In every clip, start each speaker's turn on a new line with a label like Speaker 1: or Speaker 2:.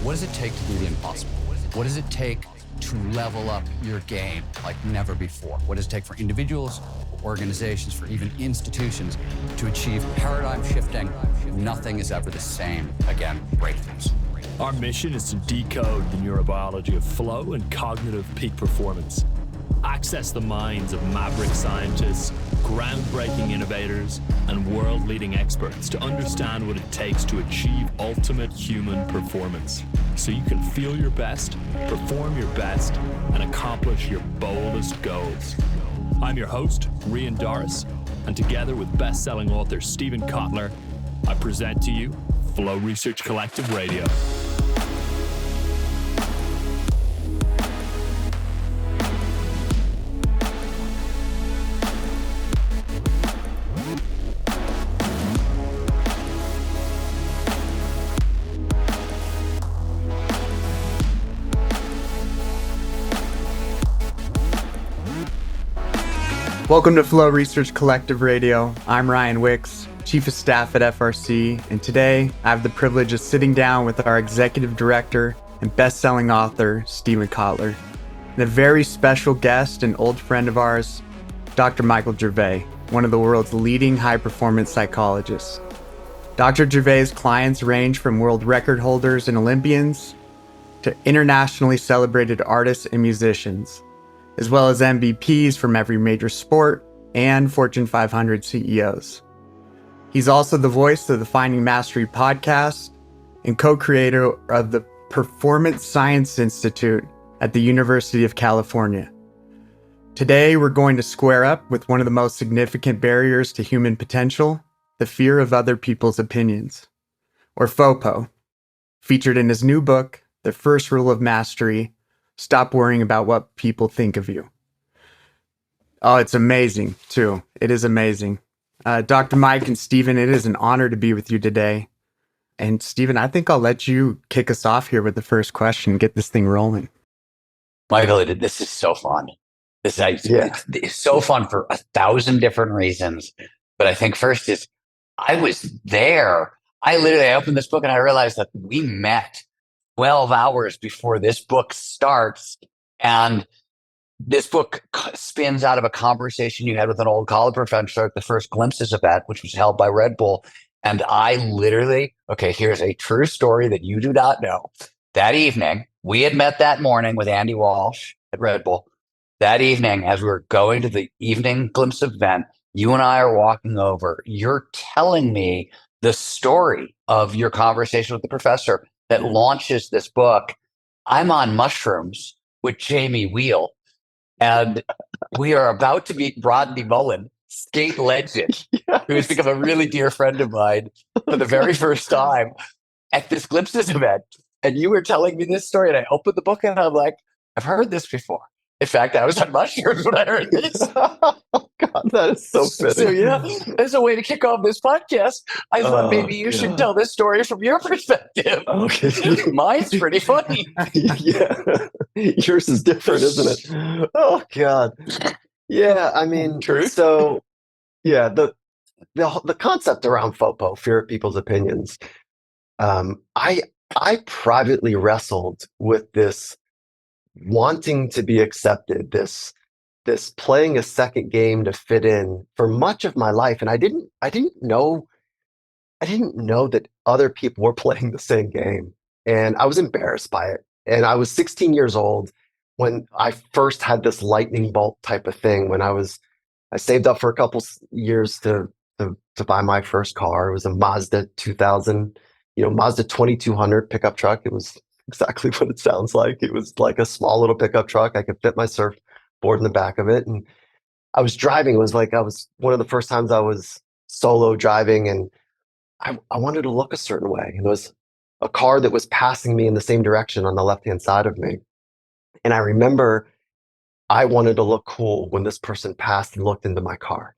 Speaker 1: What does it take to do the impossible? What does it take to level up your game like never before? What does it take for individuals, for organizations, for even institutions to achieve paradigm shifting? Nothing is ever the same again, breakthroughs.
Speaker 2: Our mission is to decode the neurobiology of flow and cognitive peak performance. Access the minds of maverick scientists, groundbreaking innovators, and world-leading experts to understand what it takes to achieve ultimate human performance, so you can feel your best, perform your best, and accomplish your boldest goals. I'm your host, Ryan Doris, and together with best-selling author Steven Kotler, I present to you Flow Research Collective Radio.
Speaker 3: Welcome to Flow Research Collective Radio. I'm Ryan Wilkes, Chief of Staff at FRC, and today I have the privilege of sitting down with our Executive Director and best-selling author, Steven Kotler, and a very special guest and old friend of ours, Dr. Michael Gervais, one of the world's leading high-performance psychologists. Dr. Gervais' clients range from world record holders and Olympians to internationally celebrated artists and musicians, as well as MVPs from every major sport and Fortune 500 CEOs. He's also the voice of the Finding Mastery podcast and co-creator of the Performance Science Institute at the University of California. Today, we're going to square up with one of the most significant barriers to human potential, the fear of other people's opinions, or FOPO, featured in his new book, The First Rule of Mastery: Stop worrying about what people think of you. Oh, it's amazing, too. It is amazing. Dr. Mike and Steven, it is an honor to be with you today. And Steven, I think I'll let you kick us off here with the first question, get this thing rolling.
Speaker 4: Michael, this is so fun. It's so fun for 1,000 different reasons. But I think first is, I was there. I opened this book and I realized that we met 12 hours before this book starts. And this book spins out of a conversation you had with an old college professor at the first Glimpses event, which was held by Red Bull. And I here's a true story that you do not know. That evening, we had met that morning with Andy Walsh at Red Bull. That evening, as we were going to the evening Glimpse event, you and I are walking over. You're telling me the story of your conversation with the professor that launches this book. I'm on mushrooms with Jamie Wheel, and we are about to meet Brodney Mullen, skate legend, who has become a really dear friend of mine for the very first time at this Glimpses event. And you were telling me this story, and I opened the book and I'm like, I've heard this before. In fact, I was on mushrooms when I heard this.
Speaker 5: Oh, God, that is so fitting.
Speaker 4: So, as a way to kick off this podcast, I thought maybe you should tell this story from your perspective.
Speaker 5: Okay.
Speaker 4: Mine's pretty funny.
Speaker 5: Yeah. Yours is different, isn't it? Oh, God. Yeah, I mean,
Speaker 4: True.
Speaker 5: So, yeah, the concept around FOPO, fear of people's opinions, I privately wrestled with this wanting to be accepted, this playing a second game to fit in for much of my life. And I didn't know that other people were playing the same game. And I was embarrassed by it. And I was 16 years old when I first had this lightning bolt type of thing, when I saved up for a couple years to buy my first car. It was a Mazda 2000, Mazda 2200 pickup truck. It was exactly what it sounds like. It was like a small little pickup truck. I could fit my surfboard in the back of it. And I was driving. It was like one of the first times I was solo driving, and I wanted to look a certain way. And there was a car that was passing me in the same direction on the left-hand side of me. And I remember I wanted to look cool when this person passed and looked into my car.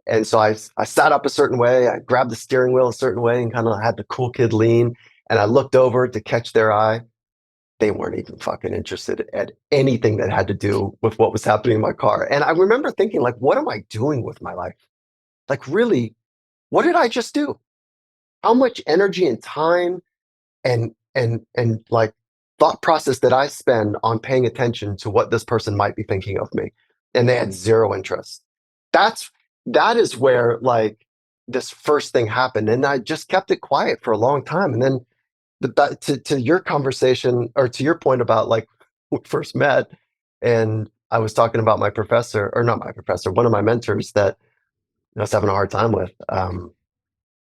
Speaker 5: And so I sat up a certain way. I grabbed the steering wheel a certain way and kind of had the cool kid lean. And I looked over to catch their eye. They weren't even fucking interested at anything that had to do with what was happening in my car. And I remember thinking, like, what am I doing with my life? Like, really, what did I just do? How much energy and time and and like thought process that I spend on paying attention to what this person might be thinking of me, and they had zero interest. That is where like this first thing happened, and I just kept it quiet for a long time, and then to your conversation, or to your point about like we first met, and I was talking about my professor, or not my professor, one of my mentors that I was having a hard time with.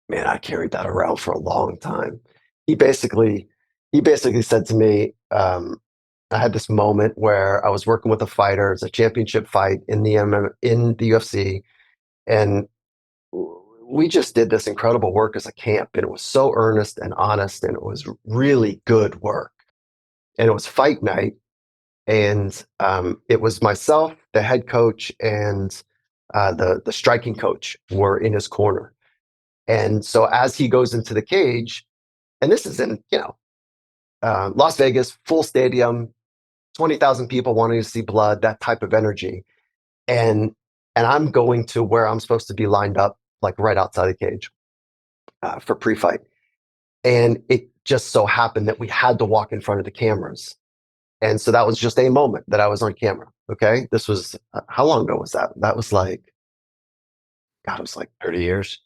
Speaker 5: Man, I carried that around for a long time. He basically said to me, I had this moment where I was working with a fighter. It's a championship fight in the UFC, and we just did this incredible work as a camp, and it was so earnest and honest, and it was really good work. And it was fight night, and it was myself, the head coach, and the striking coach were in his corner. And so as he goes into the cage, and this is in Las Vegas, full stadium, 20,000 people wanting to see blood, that type of energy, and I'm going to where I'm supposed to be lined up, like right outside the cage for pre-fight. And it just so happened that we had to walk in front of the cameras. And so that was just a moment that I was on camera. Okay. This was, how long ago was that? That was like, God, it was like
Speaker 4: 30 years.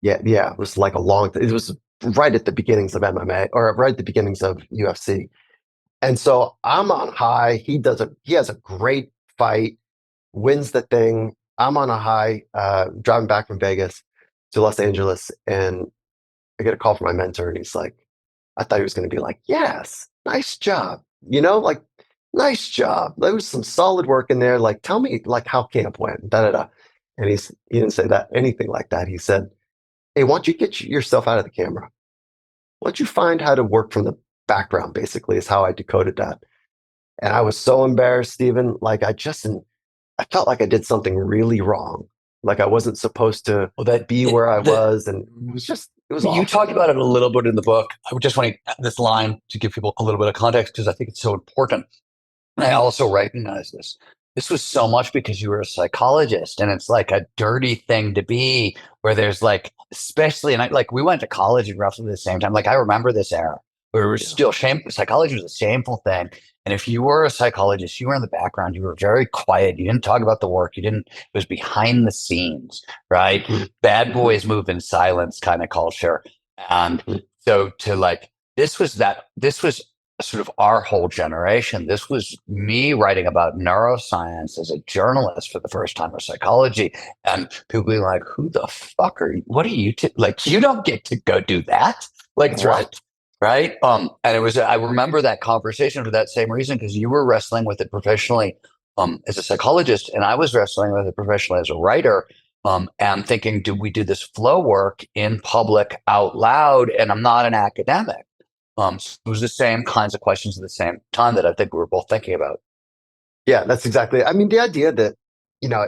Speaker 5: Yeah. It was like it was right at the beginnings of MMA, or right at the beginnings of UFC. And so I'm on high. He has a great fight, wins the thing. I'm on a high, driving back from Vegas to Los Angeles, and I get a call from my mentor, and he's like, I thought he was going to be like, yes, nice job. Like, nice job. There was some solid work in there. Like, tell me like how camp went, da, da, da. And he didn't say that, anything like that. He said, hey, why don't you get yourself out of the camera? Why don't you find how to work from the background, basically, is how I decoded that. And I was so embarrassed, Steven. Like, I felt like I did something really wrong. Like I wasn't supposed to be where I was. And it was
Speaker 4: You
Speaker 5: awful.
Speaker 4: talked about it a little bit in the book. I would just want to add this line to give people a little bit of context, because I think it's so important. And I also recognize this. This was so much because you were a psychologist, and it's like a dirty thing to be, where there's like, especially, and we went to college at roughly the same time. Like I remember this era where it was still shameful. Psychology was a shameful thing. And if you were a psychologist, you were in the background, you were very quiet. You didn't talk about the work. It was behind the scenes, right? Bad boys move in silence kind of culture. And so this was sort of our whole generation. This was me writing about neuroscience as a journalist for the first time, or psychology, and people being like, who the fuck are you? What are you like, you don't get to go do that. Like,
Speaker 5: That's
Speaker 4: what? Right. And I remember that conversation for that same reason, because you were wrestling with it professionally as a psychologist, and I was wrestling with it professionally as a writer, and thinking, do we do this flow work in public out loud? And I'm not an academic. So it was the same kinds of questions at the same time that I think we were both thinking about.
Speaker 5: Yeah, that's exactly. I mean, the idea that,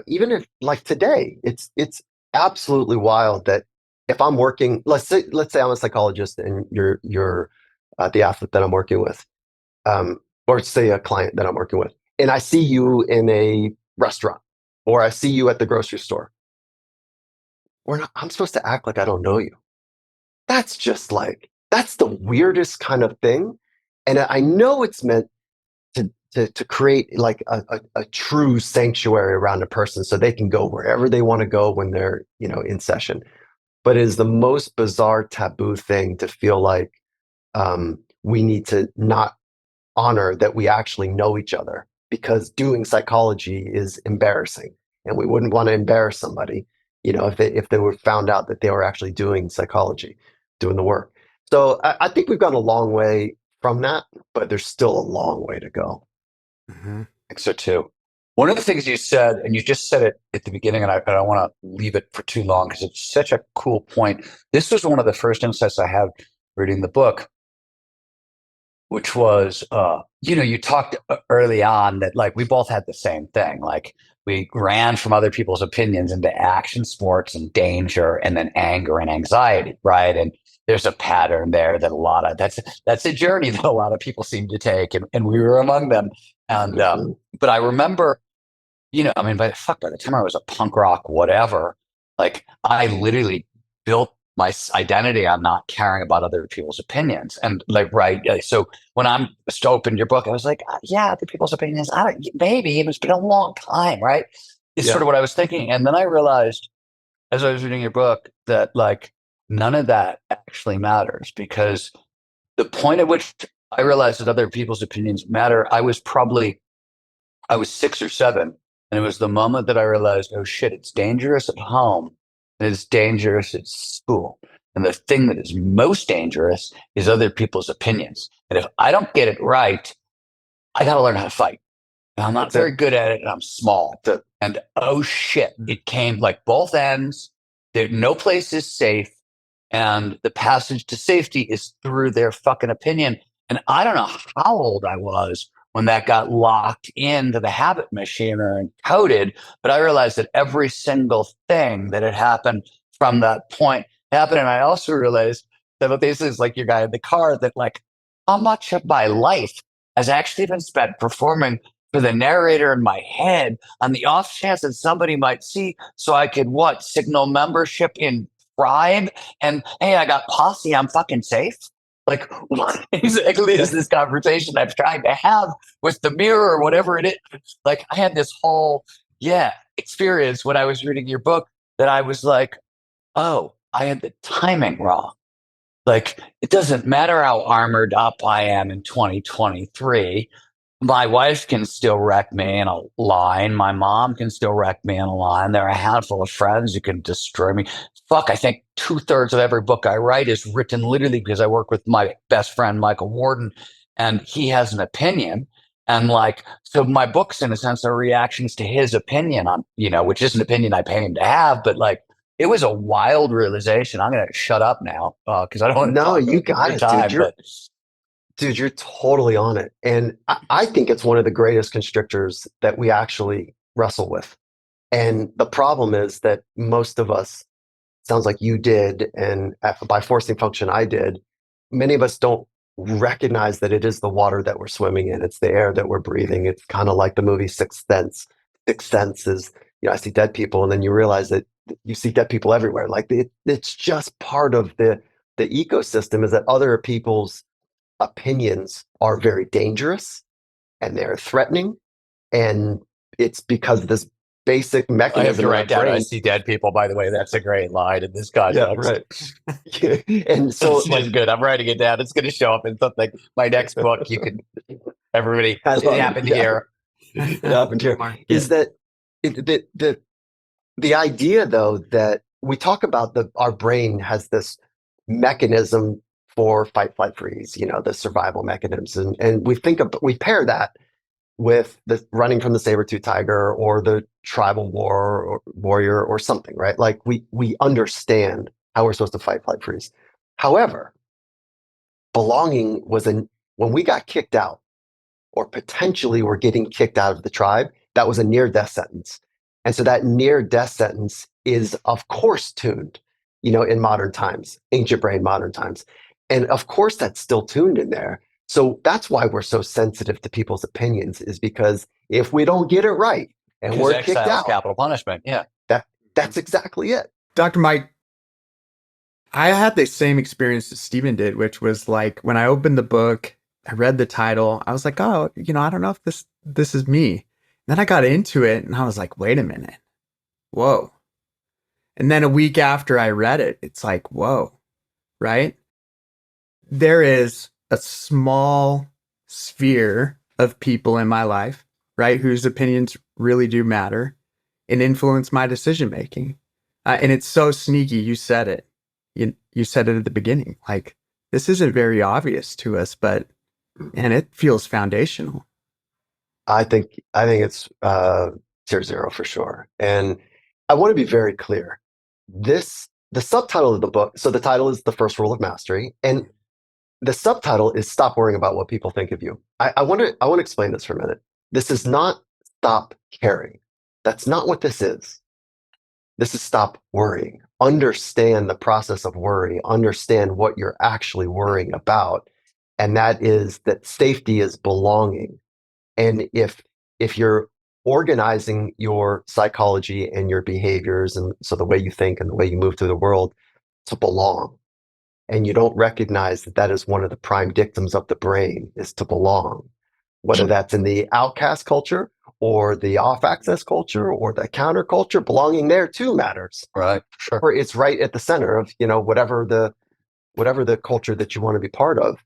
Speaker 5: even if like today, it's absolutely wild that if I'm working, let's say I'm a psychologist and you're the athlete that I'm working with, or say a client that I'm working with, and I see you in a restaurant, or I see you at the grocery store. I'm supposed to act like I don't know you. That's just like, that's the weirdest kind of thing. And I know it's meant to create like a true sanctuary around a person, so they can go wherever they want to go when they're, in session. But it is the most bizarre taboo thing to feel like we need to not honor that we actually know each other, because doing psychology is embarrassing, and we wouldn't want to embarrass somebody, if they were found out that they were actually doing psychology, doing the work. So I think we've gone a long way from that, but there's still a long way to go.
Speaker 4: I think so too. One of the things you said, and you just said it at the beginning, and I don't want to leave it for too long because it's such a cool point. This was one of the first insights I had reading the book, which was, you talked early on that like we both had the same thing. Like we ran from other people's opinions into action sports and danger, and then anger and anxiety, right? And there's a pattern there that that's a journey that a lot of people seem to take, and we were among them. And but I remember, by the time I was a punk rock, whatever, like I literally built identity on not caring about other people's opinions. And so when I'm opened your book, I was like, yeah, other people's opinions, maybe it's been a long time, right? It's sort of what I was thinking. And then I realized as I was reading your book that like none of that actually matters, because the point at which I realized that other people's opinions matter, I was 6 or 7. And it was the moment that I realized, oh shit, it's dangerous at home and it's dangerous at school. And the thing that is most dangerous is other people's opinions. And if I don't get it right, I got to learn how to fight. And I'm not very good at it, and I'm small. And oh shit, it came like both ends. No place is safe. And the passage to safety is through their fucking opinion. And I don't know how old I was when that got locked into the habit machine or encoded, but I realized that every single thing that had happened from that point happened. And I also realized that this is like your guy in the car, that like how much of my life has actually been spent performing for the narrator in my head on the off chance that somebody might see, so I could signal membership in tribe, and hey, I got posse, I'm fucking safe. Like, what exactly is this conversation I've tried to have with the mirror or whatever it is? Like, I had this whole experience when I was reading your book that I was like, oh, I had the timing wrong. Like, it doesn't matter how armored up I am in 2023. My wife can still wreck me in a line. My mom can still wreck me in a line. There are a handful of friends who can destroy me. Fuck, I think 2/3 of every book I write is written literally because I work with my best friend, Michael Warden, and he has an opinion. And like, so my books, in a sense, are reactions to his opinion on, which is an opinion I pay him to have. But like, it was a wild realization. I'm going to shut up now because I don't want to.
Speaker 5: No, you got it, dude. Dude, you're totally on it. And I think it's one of the greatest constrictors that we actually wrestle with. And the problem is that most of us, sounds like you did, and by forcing function, I did, many of us don't recognize that it is the water that we're swimming in. It's the air that we're breathing. It's kind of like the movie Sixth Sense. Sixth Sense is, I see dead people, and then you realize that you see dead people everywhere. Like it's just part of the ecosystem, is that other people's opinions are very dangerous and they're threatening, and it's because of this basic mechanism.
Speaker 4: I have to write down, I see dead people, by the way. That's a great line in this context.
Speaker 5: Yeah, right. And so
Speaker 4: it's good. I'm writing it down. It's going to show up in something. My next book, everybody, it happened here.
Speaker 5: It happened here. Is that the idea, though, that we talk about our brain has this mechanism for fight, flight, freeze, the survival mechanisms. And we pair that with the running from the saber-tooth tiger or the tribal warrior or something, right? Like we understand how we're supposed to fight, flight, freeze. However, belonging was when we got kicked out, or potentially were getting kicked out of the tribe, that was a near-death sentence. And so that near-death sentence is, of course, tuned, in modern times, ancient brain, modern times. And of course, that's still tuned in there. So that's why we're so sensitive to people's opinions, is because if we don't get it right and we're kicked out,
Speaker 4: capital punishment. Yeah,
Speaker 5: that's exactly it.
Speaker 3: Dr. Mike, I had the same experience that Steven did, which was like when I opened the book, I read the title, I was like, oh, I don't know if this is me. And then I got into it and I was like, wait a minute, whoa. And then a week after I read it, it's like, whoa, right? There is a small sphere of people in my life, right, whose opinions really do matter and influence my decision making. And it's so sneaky. You said it. You said it at the beginning. Like, this isn't very obvious to us, and it feels foundational.
Speaker 5: I think it's tier 0 for sure. And I want to be very clear. The subtitle of the book, so the title is The First Rule of Mastery, and the subtitle is Stop Worrying About What People Think of You. I want to explain this for a minute. This is not stop caring. That's not what this is. This is stop worrying. Understand the process of worry. Understand what you're actually worrying about. And that is that safety is belonging. And if you're organizing your psychology and your behaviors, and so the way you think and the way you move through the world to belong. And you don't recognize that that is one of the prime dictums of the brain, is to belong, whether that's in the outcast culture or the off-access culture or the counterculture. Belonging there too matters.
Speaker 4: Right. Sure.
Speaker 5: Or it's right at the center of, whatever the culture that you want to be part of.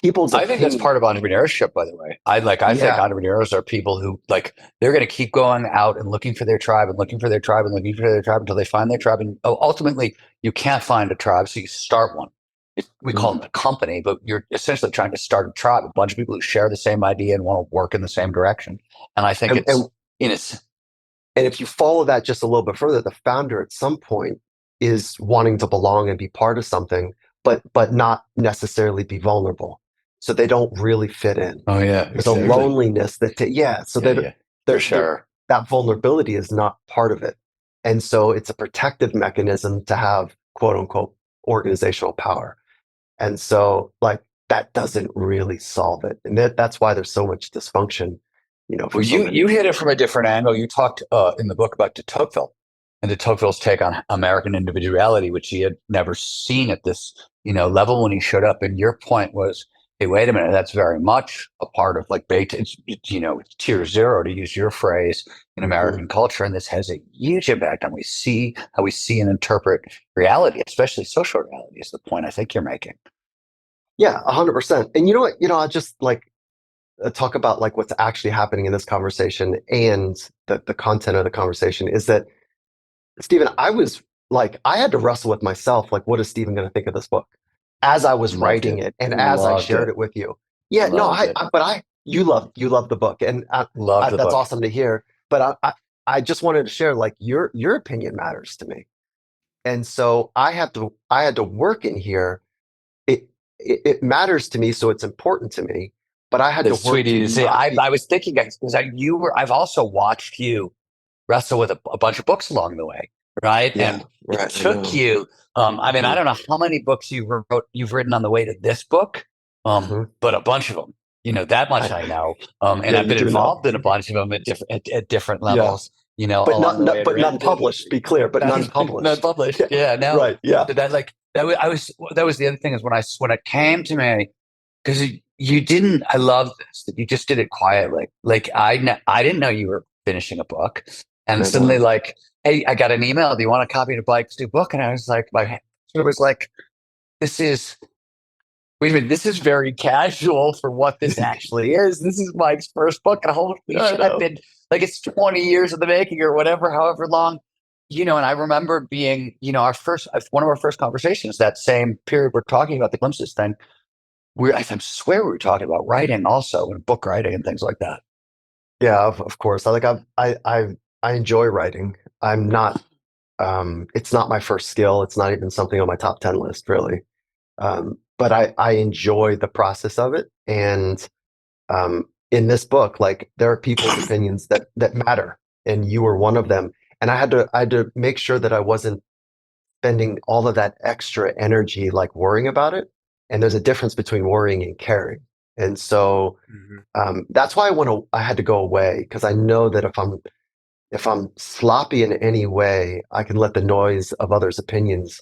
Speaker 4: I think that's part of entrepreneurship, by the way. I think entrepreneurs are people who they're going to keep going out and looking for their tribe and looking for their tribe and looking for their tribe until they find their tribe. And ultimately, you can't find a tribe, so you start one. We call it a company, but you're essentially trying to start a tribe, a bunch of people who share the same idea and want to work in the same direction. And I think
Speaker 5: and if you follow that just a little bit further, the founder at some point is wanting to belong and be part of something, but not necessarily be vulnerable. So they don't really fit in.
Speaker 4: Oh yeah,
Speaker 5: there's a loneliness that
Speaker 4: for sure,
Speaker 5: that vulnerability is not part of it, and so it's a protective mechanism to have quote unquote organizational power, and so that doesn't really solve it, and that's why there's so much dysfunction.
Speaker 4: You hit it from a different angle. You talked in the book about de Tocqueville and de Tocqueville's take on American individuality, which he had never seen at this level when he showed up. And your point was, hey, wait a minute, that's very much a part of it's tier zero, to use your phrase, in American culture. And this has a huge impact on how we see and interpret reality, especially social reality, is the point I think you're making.
Speaker 5: Yeah, 100%. And you know what, I just talk about what's actually happening in this conversation and the content of the conversation is that, Steven, I had to wrestle with myself, what is Steven going to think of this book? As I was writing it and as I shared it with you. Yeah, you love the book, and that's awesome to hear. But I just wanted to share, your opinion matters to me. And so I had to work in here. It matters to me, so it's important to me. But I had to work.
Speaker 4: Sweetie, to see, I was thinking, because I've also watched you wrestle with a bunch of books along the way, right?
Speaker 5: Yeah,
Speaker 4: and it took you. I don't know how many books you've written on the way to this book, but a bunch of them. That much I know. And I've been involved in a bunch of them at different levels.
Speaker 5: Yeah. But none published. Be clear, but none published.
Speaker 4: None published. Yeah. No.
Speaker 5: Right. Yeah.
Speaker 4: That was the other thing, is when it came to me, because you didn't. I love this, that you just did it quietly. I didn't know you were finishing a book, and suddenly hey, I got an email. Do you want a copy of Mike's new book? And I was like, this is very casual for what this actually is. This is Mike's first book. And holy shit, I've been it's 20 years in the making or whatever, however long, and I remember being, one of our first conversations, that same period we're talking about, the glimpses thing. I swear we were talking about writing also, and book writing and things like that.
Speaker 5: Yeah, of course. I enjoy writing. I'm not, it's not my first skill. It's not even something on my top 10 list, really. But I enjoy the process of it. And in this book, there are people's opinions that matter. And you were one of them. And I had to make sure that I wasn't spending all of that extra energy, worrying about it. And there's a difference between worrying and caring. And so that's why I had to go away, because I know that if I'm sloppy in any way, I can let the noise of others' opinions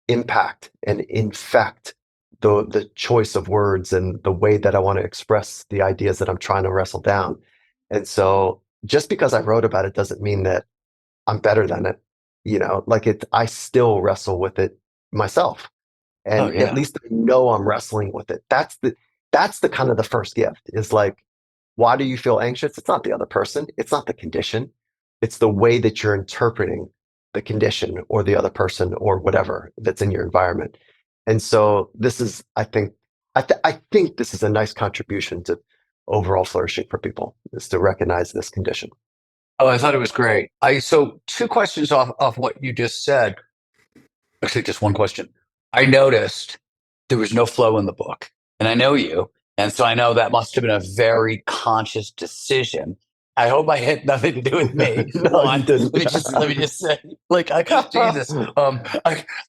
Speaker 5: impact and infect the choice of words and the way that I want to express the ideas that I'm trying to wrestle down. And so just because I wrote about it doesn't mean that I'm better than it. I still wrestle with it myself. And at least I know I'm wrestling with it. That's the kind of the first gift, is why do you feel anxious? It's not the other person. It's not the condition. It's the way that you're interpreting the condition or the other person or whatever that's in your environment. And so this is, I think this is a nice contribution to overall flourishing for people, is to recognize this condition.
Speaker 4: Oh, I thought it was great. So two questions off what you just said. Actually, just one question. I noticed there was no flow in the book, and I know you. And so I know that must have been a very conscious decision. I hope I had nothing to do with me.
Speaker 5: No, you didn't.
Speaker 4: Let me just say, Jesus.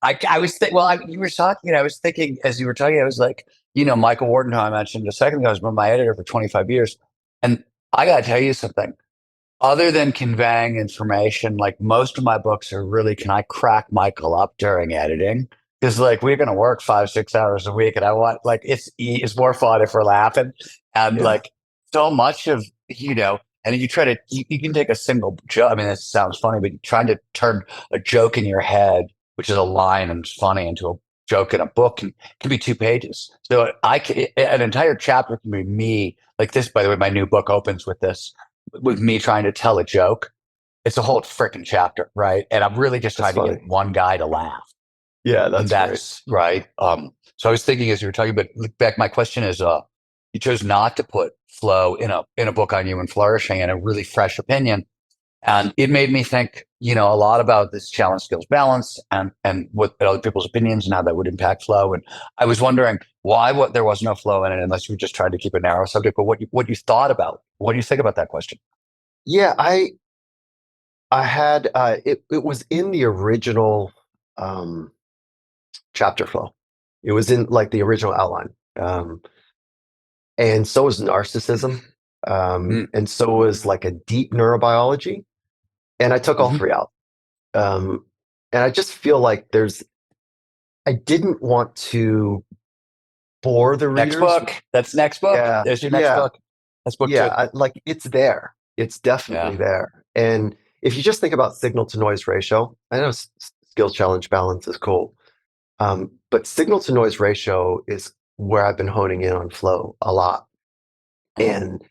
Speaker 4: I was you were talking, and I was thinking as you were talking, I was like, Michael Wharton, who I mentioned a second ago, has been my editor for 25 years. And I got to tell you something. other than conveying information, like most of my books are really, can I crack Michael up during editing? Because like we're going to work 5-6 hours a week, and I want like it's more fun if we're laughing, and like so much of and you try to you can take a single joke. I mean, this sounds funny, but trying to turn a joke in your head, which is a line and it's funny, into a joke in a book can be 2 pages. So an entire chapter can be me like this. By the way, my new book opens with me trying to tell a joke. It's a whole freaking chapter, right? And I'm really just trying to get one guy to laugh.
Speaker 5: Yeah,
Speaker 4: that's right. So I was thinking as you were talking, but look back, my question is, you chose not to put flow in a book on human flourishing and a really fresh opinion. And it made me think, a lot about this challenge skills balance and what other people's opinions and how that would impact flow. And I was wondering why there was no flow in it, unless you were just trying to keep a narrow subject, but what you thought about, what do you think about that question?
Speaker 5: Yeah, I had, it was in the original, chapter flow. It was in like the original outline. And so is narcissism. And so was like a deep neurobiology. And I took all three out. And I just feel like I didn't want to bore the readers.
Speaker 4: Next book. That's next book.
Speaker 5: Yeah.
Speaker 4: There's your next book. That's book 2.
Speaker 5: Like it's there. It's definitely there. And if you just think about signal to noise ratio, I know skill challenge balance is cool. But signal to noise ratio is where I've been honing in on flow a lot. And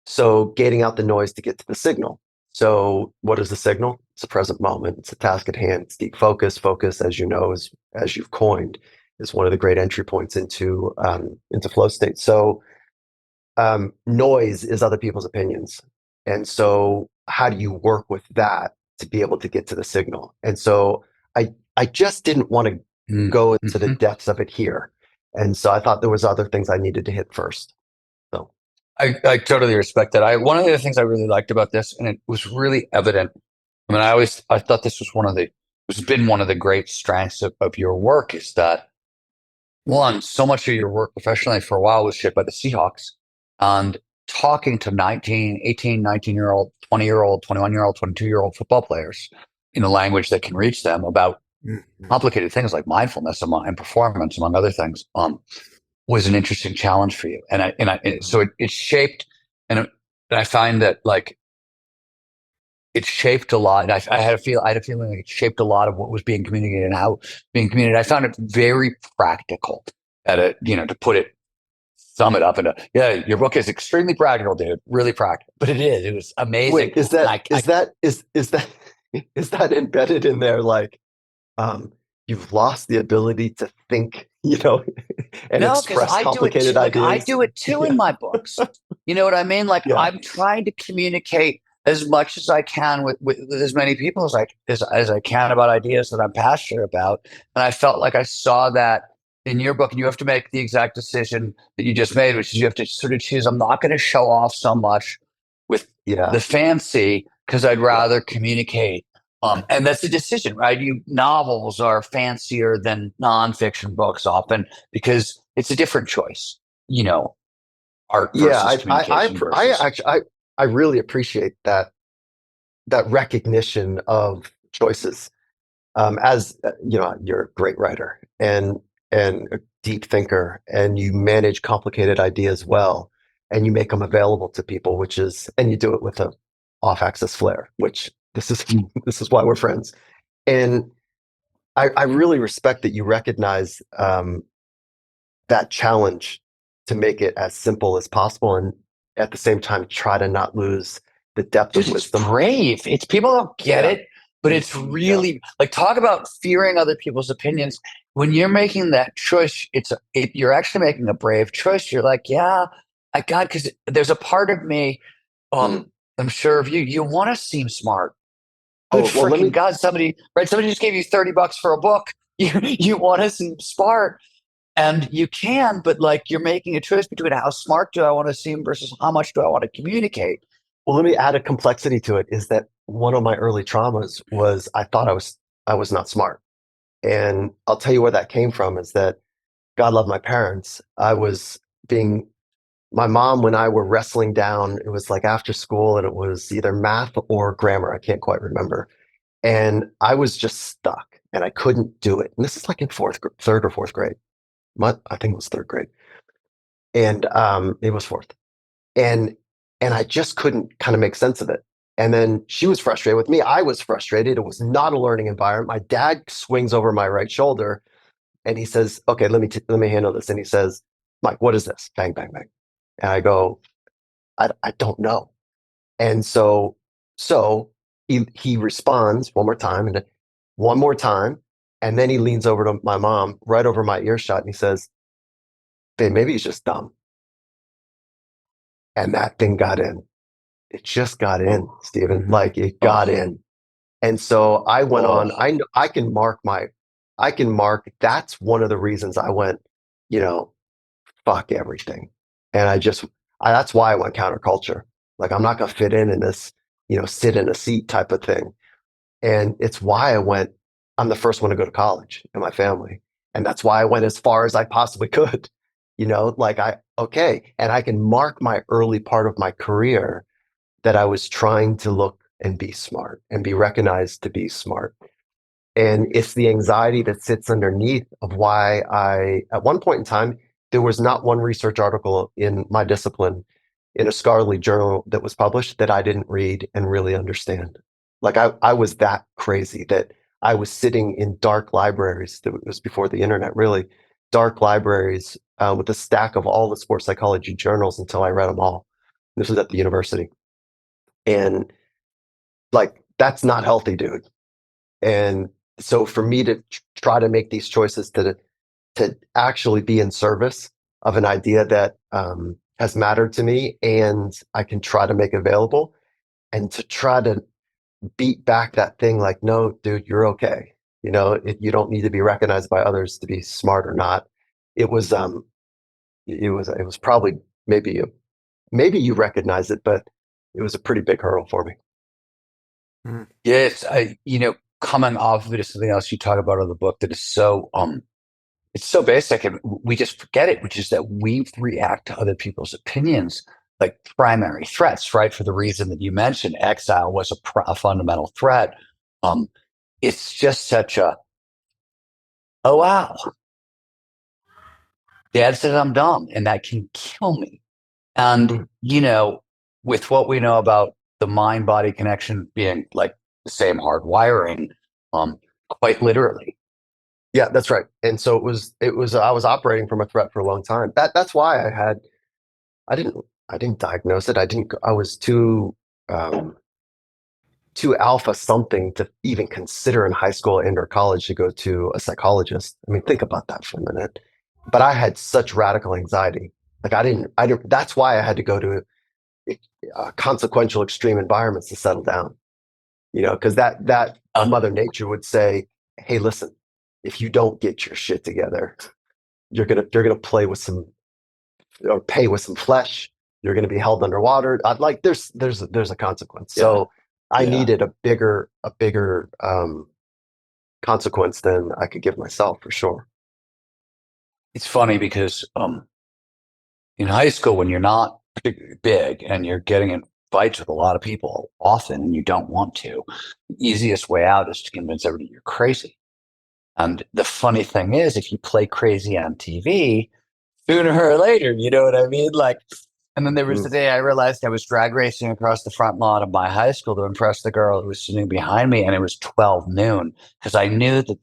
Speaker 5: so gating out the noise to get to the signal. So what is the signal? It's the present moment. It's a task at hand. It's deep focus. Focus, as you know, as you've coined, is one of the great entry points into flow state. So noise is other people's opinions. And so how do you work with that to be able to get to the signal? And so I just didn't want to go into the depths of it here. And so I thought there was other things I needed to hit first. So
Speaker 4: I totally respect that. One of the things I really liked about this, and it was really evident. I mean, I thought this was been one of the great strengths of your work, is that one, so much of your work professionally for a while was shaped by the Seahawks, and talking to 19, 18, 19-year-old, 20-year-old, 21-year-old, 22-year-old football players in a language that can reach them about complicated things like mindfulness and performance, among other things, was an interesting challenge for you. So it shaped, and I find that like it shaped a lot. And I had a feeling like it shaped a lot of what was being communicated and how being communicated. I found it very practical to sum it up into, your book is extremely practical, dude, really practical, but it was amazing.
Speaker 5: Wait, is that embedded in there? Like, you've lost the ability to think, and express complicated ideas.
Speaker 4: I do it too in my books. You know what I mean? Like I'm trying to communicate as much as I can with as many people as I can about ideas that I'm passionate about. And I felt like I saw that in your book, and you have to make the exact decision that you just made, which is you have to sort of choose. I'm not going to show off so much with the fancy, because I'd rather communicate. And that's the decision, right? Novels are fancier than nonfiction books often because it's a different choice, art versus communication.
Speaker 5: I really appreciate that recognition of choices. As you're a great writer and a deep thinker, and you manage complicated ideas well, and you make them available to people, and you do it with a off-axis flair, which this is why we're friends. And I really respect that you recognize that challenge to make it as simple as possible, and at the same time try to not lose the depth of wisdom.
Speaker 4: It's brave. It's people don't get it, but it's really like, talk about fearing other people's opinions. When you're making that choice, you're actually making a brave choice. You're like, because there's a part of me, I'm sure of you. You want to seem smart. God, somebody just gave you $30 for a book. You want to seem smart, and you can, but like you're making a choice between how smart do I want to seem versus how much do I want to communicate.
Speaker 5: Well, let me add a complexity to it. Is that one of my early traumas was I thought I was not smart, and I'll tell you where that came from. Is that God love my parents. I was being my mom and I were wrestling down. It was like after school, and it was either math or grammar. I can't quite remember. And I was just stuck, and I couldn't do it. And this is like in third or fourth grade. I think it was third grade, and it was fourth. And I just couldn't kind of make sense of it. And then she was frustrated with me. I was frustrated. It was not a learning environment. My dad swings over my right shoulder, and he says, "Okay, let me handle this." And he says, "Mike, what is this?" Bang, bang, bang. And I go, I don't know. And so he responds one more time, and one more time. And then he leans over to my mom, right over my earshot, and he says, "Babe, maybe he's just dumb." And that thing got in. It just got in, Steven. Like, it got in. And so I went on. I can mark. That's one of the reasons I went, fuck everything. And that's why I went counterculture. Like, I'm not going to fit in this, sit in a seat type of thing. And it's why I'm the first one to go to college in my family. And that's why I went as far as I possibly could, and I can mark my early part of my career that I was trying to look and be smart and be recognized to be smart. And it's the anxiety that sits underneath of why at one point in time, there was not one research article in my discipline in a scholarly journal that was published that I didn't read and really understand. Like, I was that crazy that I was sitting in dark libraries. That was before the internet, really dark libraries with a stack of all the sports psychology journals until I read them all. This was at the university. And like, that's not healthy, dude. And so for me to try to make these choices to actually be in service of an idea that has mattered to me, and I can try to make available, and to try to beat back that thing like, no, dude, you're okay. You don't need to be recognized by others to be smart or not. It was probably maybe you recognize it, but it was a pretty big hurdle for me.
Speaker 4: Yes, coming off of it is something else you talk about in the book that is so it's so basic, and we just forget it, which is that we react to other people's opinions like primary threats, right? For the reason that you mentioned, exile was a fundamental threat. It's just such a, oh wow, Dad said I'm dumb, and that can kill me. And with what we know about the mind-body connection being like the same hard wiring, quite literally.
Speaker 5: Yeah, that's right. And so it was I was operating from a threat for a long time. That's why I didn't diagnose it. I was too alpha something to even consider in high school and or college to go to a psychologist. I mean, think about that for a minute. But I had such radical anxiety. Like, I didn't, that's why I had to go to consequential extreme environments to settle down, because that Mother Nature would say, hey, listen, if you don't get your shit together, you're going to play with some, or pay with some flesh. You're going to be held underwater. Like, there's a consequence. Yeah. So I needed a bigger consequence than I could give myself, for sure.
Speaker 4: It's funny because in high school, when you're not particularly big and you're getting in fights with a lot of people often and you don't want to, the easiest way out is to convince everybody you're crazy. And the funny thing is, if you play crazy on TV, sooner or later, you know what I mean? Like, and then there was the day I realized I was drag racing across the front lawn of my high school to impress the girl who was sitting behind me, and it was 12 noon because I knew that the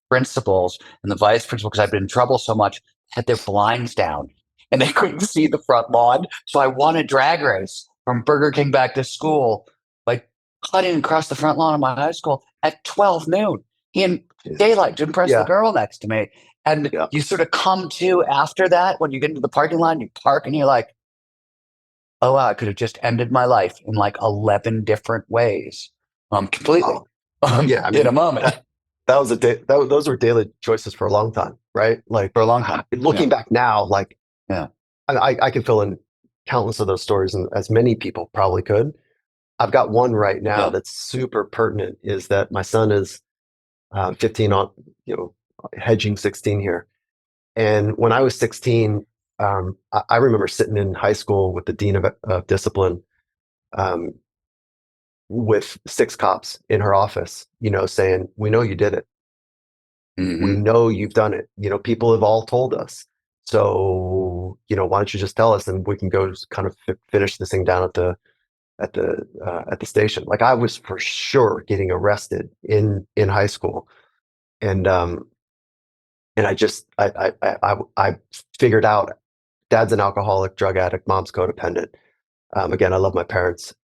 Speaker 4: principals and the vice principal, because I'd been in trouble so much, had their blinds down and they couldn't see the front lawn. So I won a drag race from Burger King back to school, like cutting across the front lawn of my high school at 12 noon in daylight to impress the girl next to me. And you sort of come to after that, when you get into the parking lot, you park and you're like, oh, wow, I could have just ended my life in like 11 different ways. Completely. In a moment.
Speaker 5: That was those were daily choices for a long time, right? Like,
Speaker 4: for a long time.
Speaker 5: Looking back now, like, I can fill in countless of those stories, and as many people probably could. I've got one right now that's super pertinent, is that my son is 15 on, hedging 16 here. And when I was 16, I remember sitting in high school with the dean of discipline, um, with 6 cops in her office, saying, "We know you did it. We know you've done it. People have all told us. So, why don't you just tell us, and we can go kind of finish this thing down at the station." Like, I was for sure getting arrested in high school, and I figured out dad's an alcoholic, drug addict, mom's codependent. Again, I love my parents,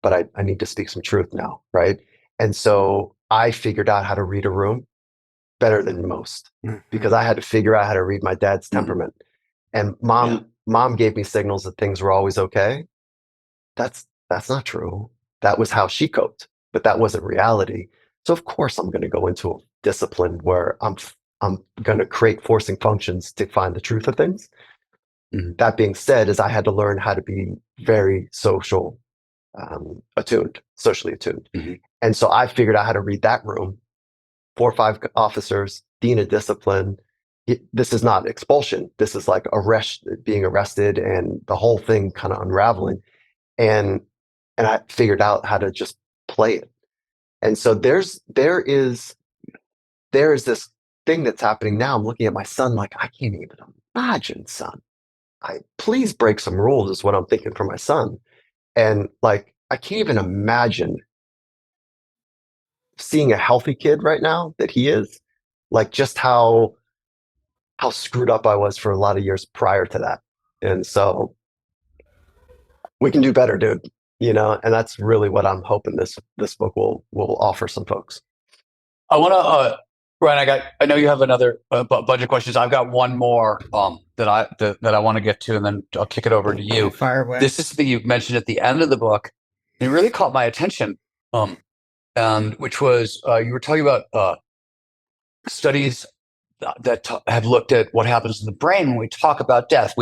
Speaker 5: but I need to speak some truth now, right? And so I figured out how to read a room better than most, because I had to figure out how to read my dad's temperament. And mom gave me signals that things were always okay. That's not true. That was how she coped, but that wasn't reality. So of course I'm going to go into a discipline where I'm going to create forcing functions to find the truth of things. That being said, is I had to learn how to be very socially attuned. And so I figured out how to read that room. 4 or 5 officers, dean of discipline. This is not expulsion. This is like being arrested, and the whole thing kind of unraveling. And I figured out how to just play it. And so there is this thing that's happening now. I'm looking at my son like, I can't even imagine, son. Please break some rules is what I'm thinking for my son. And like, I can't even imagine seeing a healthy kid right now that he is, like, just how screwed up I was for a lot of years prior to that. And so we can do better, dude. And that's really what I'm hoping this book will offer some folks.
Speaker 4: I want to, Ryan, I know you have another bunch of questions. I've got one more that I want to get to, and then I'll kick it over to you.
Speaker 3: Fire away.
Speaker 4: This is you mentioned at the end of the book. It really caught my attention, and which was you were talking about studies that have looked at what happens in the brain when we talk about death.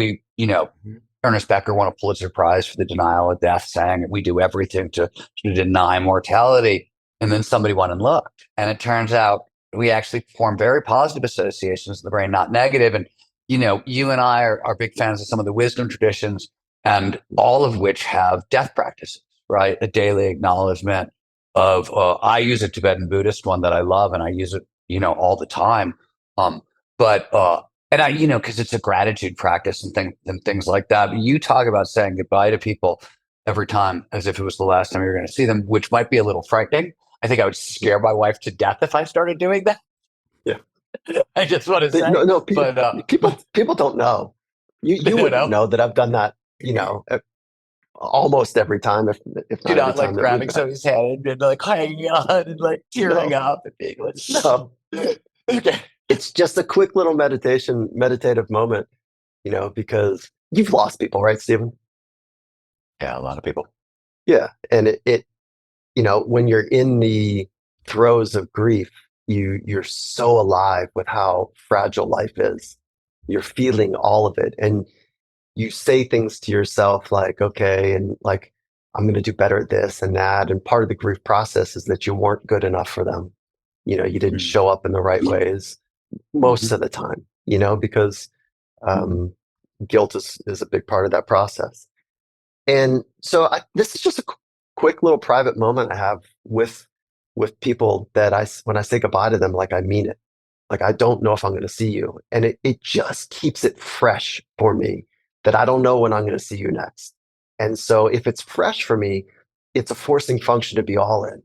Speaker 4: Ernest Becker won a Pulitzer Prize for the denial of death, saying we do everything to deny mortality. And then somebody went and looked, and it turns out we actually form very positive associations in the brain, not negative. And, you and I are big fans of some of the wisdom traditions, and all of which have death practices, right? A daily acknowledgement of, I use a Tibetan Buddhist one that I love, and I use it, all the time. And I, because it's a gratitude practice and things like that. But you talk about saying goodbye to people every time as if it was the last time you're going to see them, which might be a little frightening. I think I would scare my wife to death if I started doing that.
Speaker 5: Yeah.
Speaker 4: I just want to say.
Speaker 5: No, people don't know. You wouldn't know that I've done that, almost every time, if not
Speaker 4: every time, like grabbing somebody's hand and like hanging on and like tearing up and being like,
Speaker 5: no. Okay. It's just a quick little meditative moment, because you've lost people, right, Steven?
Speaker 4: Yeah, a lot of people.
Speaker 5: Yeah. And it when you're in the throes of grief, you're so alive with how fragile life is. You're feeling all of it. And you say things to yourself like, okay, and like, I'm going to do better at this and that. And part of the grief process is that you weren't good enough for them. You didn't show up in the right ways most of the time, because guilt is a big part of that process. And so this is just a quick little private moment I have with people that when I say goodbye to them, like, I mean it. Like, I don't know if I'm going to see you. And it just keeps it fresh for me that I don't know when I'm going to see you next. And so if it's fresh for me, it's a forcing function to be all in.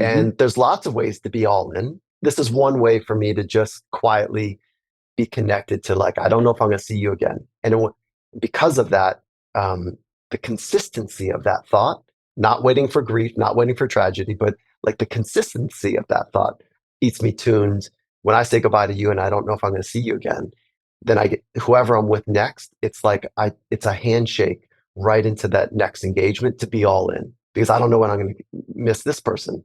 Speaker 5: And there's lots of ways to be all in. This is one way for me to just quietly be connected to, like, I don't know if I'm going to see you again. And because of that, the consistency of that thought, not waiting for grief, not waiting for tragedy, but like the consistency of that thought keeps me tuned. When I say goodbye to you and I don't know if I'm going to see you again, then I get whoever I'm with next. It's like it's a handshake right into that next engagement to be all in, because I don't know when I'm going to miss this person,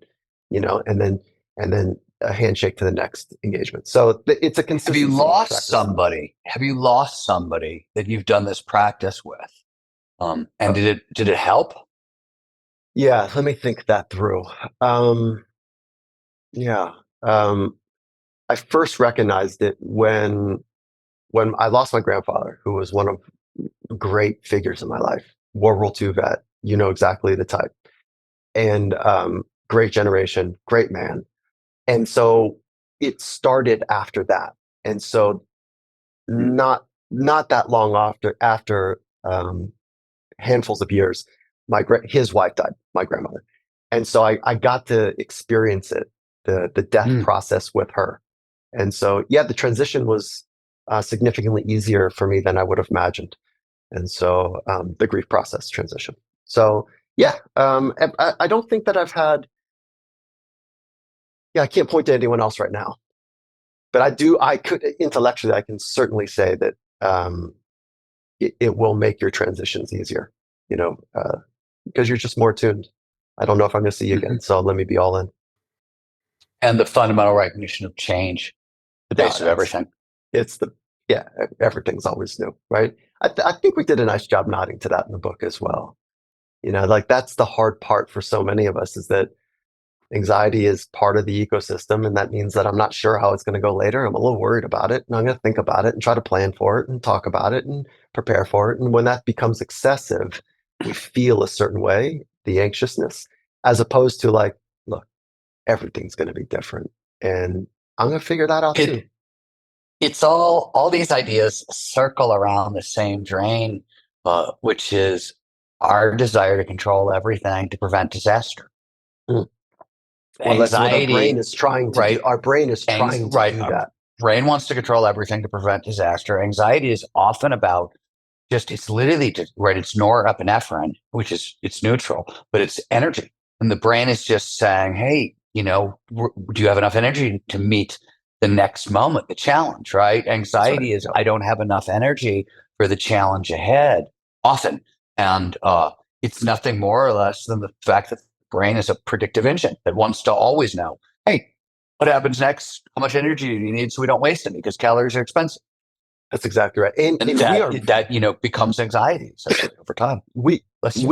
Speaker 5: and then a handshake to the next engagement. So it's a consistency.
Speaker 4: Have you lost somebody? Have you lost somebody that you've done this practice with? And did it help?
Speaker 5: Yeah, let me think that through. I first recognized it when when I lost my grandfather, who was one of great figures in my life, World War II vet, you know exactly the type, and great generation, great man. And so it started after that. And so not that long after handfuls of years, his wife died, my grandmother. And so I got to experience it, the death process with her. And so, yeah, the transition was significantly easier for me than I would have imagined. And so the grief process transition. So, yeah, I don't think that I've had, I can't point to anyone else right now. But I could intellectually, I can certainly say that it will make your transitions easier, because you're just more tuned. I don't know if I'm going to see you again, so let me be all in.
Speaker 4: And the fundamental recognition of change, the base of everything.
Speaker 5: Everything's always new, right? I think we did a nice job nodding to that in the book as well. That's the hard part for so many of us, is that anxiety is part of the ecosystem, and that means that I'm not sure how it's going to go later. I'm a little worried about it, and I'm going to think about it and try to plan for it and talk about it and prepare for it. And when that becomes excessive, we feel a certain way, the anxiousness, as opposed to like, look, everything's going to be different, and I'm going to figure that out too.
Speaker 4: It's all these ideas circle around the same drain, which is our desire to control everything to prevent disaster.
Speaker 5: Well, that's what our brain is trying to do. Our brain is trying to do that.
Speaker 4: Brain wants to control everything to prevent disaster. Anxiety is often about it's literally it's norepinephrine, which is, it's neutral, but it's energy. And the brain is just saying, hey, do you have enough energy to meet the next moment, the challenge, right? Anxiety is, I don't have enough energy for the challenge ahead often. And it's nothing more or less than the fact that the brain is a predictive engine that wants to always know, hey, what happens next? How much energy do you need so we don't waste any, because calories are expensive.
Speaker 5: That's exactly right. And
Speaker 4: that becomes anxiety over time.
Speaker 5: We